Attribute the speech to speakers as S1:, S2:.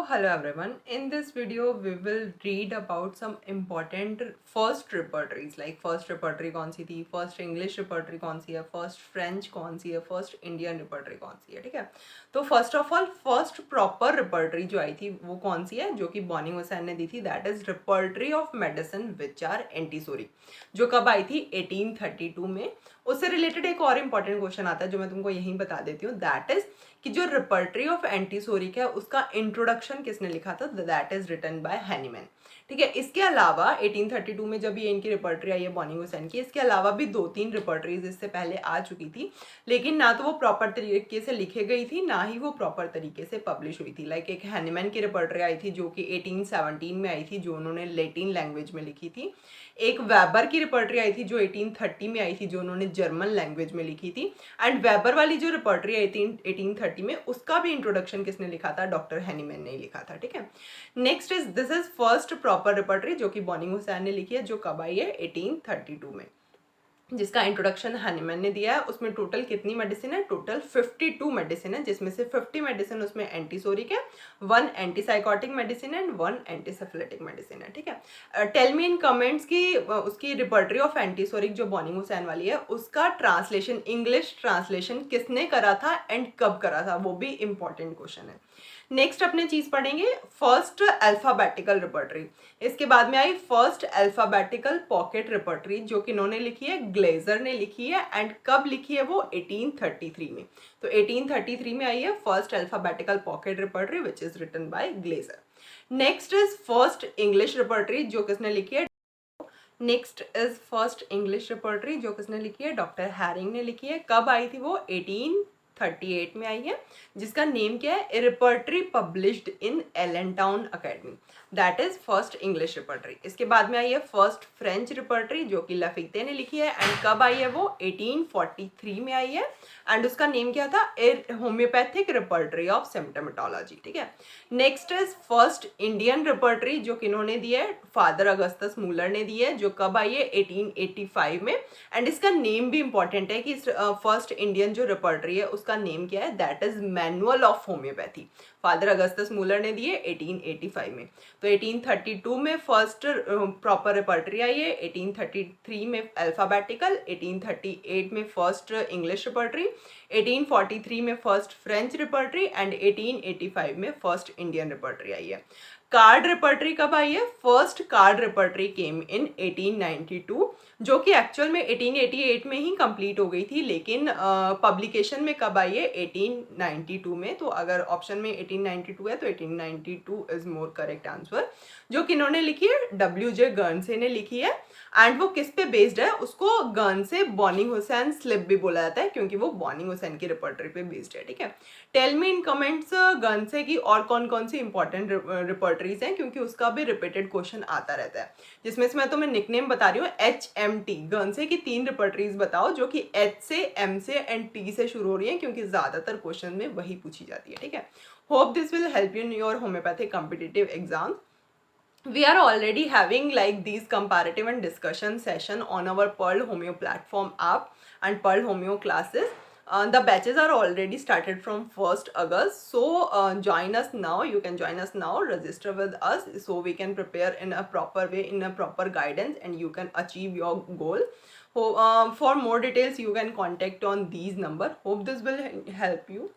S1: hello everyone. In this video, we will read about some important first repertories. Like first repertory कौन सी थी, first English repertory कौन सी है, first French कौन सी है, first Indian repertory कौन सी है, ठीक है. तो first of all, first proper repertory जो आई थी वो कौन सी है, जो कि बॉनी हुसैन ने दी थी. That is repertory of medicine which are Montessori, जो कब आई थी 1832 में. उससे रिलेटेड एक और इम्पॉर्टेंट क्वेश्चन आता है जो मैं तुमको यहीं बता देती हूँ. दैट इज कि जो रिपर्टरी ऑफ एंटीसोरिक है उसका इंट्रोडक्शन किसने लिखा था. That is written by Hahnemann. ठीक है. इसके अलावा 1832 में जब ये इनकी रिपर्टरी आई है बॉनी हुसैन की, इसके अलावा भी 2-3 रिपर्टरीज इससे पहले आ चुकी थी, लेकिन ना तो वो प्रॉपर तरीके से लिखे गई थी, ना ही वो प्रॉपर तरीके से पब्लिश हुई थी. लाइक एक हैनीमैन की रिपर्टरी आई थी जो कि 1817 में आई थी, जो उन्होंने लैटिन लैंग्वेज में लिखी थी. एक वेबर की रिपर्टरी आई थी जो 1830 में आई थी, जो उन्होंने जर्मन लैंग्वेज में लिखी थी. एंड वेबर वाली जो रिपर्टरी आई थी 1830 में, उसका भी इंट्रोडक्शन किसने लिखा था, डॉक्टर हैनीमैन ने लिखा था. ठीक है. Next is this is first proper repertory जो कि बॉनी हुसैन ने लिखी है, जो कब आई है 1832 में, जिसका इंट्रोडक्शन हैनीमैन ने दिया है. उसमें टोटल कितनी मेडिसिन है, टोटल 52 मेडिसिन है, जिसमें से 50 मेडिसिन उसमें एंटीसोरिक है, 1 एंटीसाइकोटिक मेडिसिन है एंड 1 एंटीसेफेलिटिक मेडिसिन है. ठीक है. टेल मी इन कमेंट्स की उसकी रिपर्टरी ऑफ एंटीसोरिक जो बॉनी हुसैन वाली है उसका ट्रांसलेशन, इंग्लिश ट्रांसलेशन किसने करा था एंड कब करा था, वो भी इंपॉर्टेंट क्वेश्चन है. नेक्स्ट अपने चीज पढ़ेंगे फर्स्ट अल्फाबेटिकल रिपर्टरी. इसके बाद में आई फर्स्ट अल्फाबेटिकल पॉकेट रिपर्टरी, जो कि इन्होंने लिखी है, ग्लेजर ने लिखी है. एंड कब लिखी है वो 1833 में. तो 1833 में आई है first alphabetical pocket repertory which is written by Glazer. Next is first English repertory, जो किसने लिखी है. Next is first English repertory जो किसने लिखी है, डॉक्टर हैरिंग ने लिखी है. कब आई थी वो 1838 में आई है, जिसका नेम क्या है, a repertory published in Allentown academy. That is first English repertory. इसके बाद में आई है फर्स्ट फ्रेंच रिपर्टरी जो कि लफिक्ते ने लिखी है. एंड कब आई है वो 1843 में आई है. एंड उसका नेम क्या था, ए होम्योपैथिक रिपर्टरी ऑफ सिम्टोमेटोलॉजी. ठीक है. Next is first Indian repertory जो कि इन्होंने दी है, फादर अगस्टस मूलर ने दी है, जो कब आई है 1885 में. एंड इसका नेम भी इंपॉर्टेंट है कि फर्स्ट इंडियन जो रिपर्टरी है उसका नेम क्या है, that is manual of homeopathy. Father Augustus Müller ने दी है 1885 में. तो 1832 में फर्स्ट प्रॉपर रिपर्टरी आई है, 1833 में अल्फाबेटिकल, 1838 में फर्स्ट इंग्लिश रिपर्टरी, 1843 में फर्स्ट फ्रेंच रिपर्टरी एंड 1885 में फर्स्ट इंडियन रिपर्टरी आई है. कार्ड रिपर्टरी कब आई है, फर्स्ट कार्ड रिपर्टरी केम इन 1892, जो कि एक्चुअल में 1888 में ही कंप्लीट हो गई थी, लेकिन पब्लिकेशन में कब आई है 1892 में. तो अगर ऑप्शन में 1892 है तो 1892 इज मोर करेक्ट आंसर. जो कि इन्होंने लिखी है, WJ गर्नसे ने लिखी है. एंड वो किस पे बेस्ड है, उसको गर्नसे बॉनी हुसैन स्लिप भी बोला जाता है, क्योंकि वो बॉनी हुसैन की रिपर्टरी पे बेस्ड है. ठीक है. टेल मी इन कमेंट्स गर्नसे की और कौन कौन सी इंपॉर्टेंट रिपर्टरीज हैं, क्योंकि उसका भी रिपीटेड क्वेश्चन आता रहता है, जिसमें से मैं तुम्हें निकनेम बता रही हूँ HMT. गर्नसे की 3 रिपर्टरीज बताओ जो कि H से, M से एंड T से शुरू हो रही है, क्योंकि ज्यादातर क्वेश्चन में वही पूछी जाती है. ठीक है. Hope this will help you in your homeopathic competitive exam. We are already having like these comparative and discussion session on our Pearl Homeo platform app and Pearl Homeo classes. The batches are already started from 1st August. So join us now. You can join us now. Register with us so we can prepare in a proper way, in a proper guidance, and you can achieve your goal. For more details, you can contact on these number. Hope this will help you.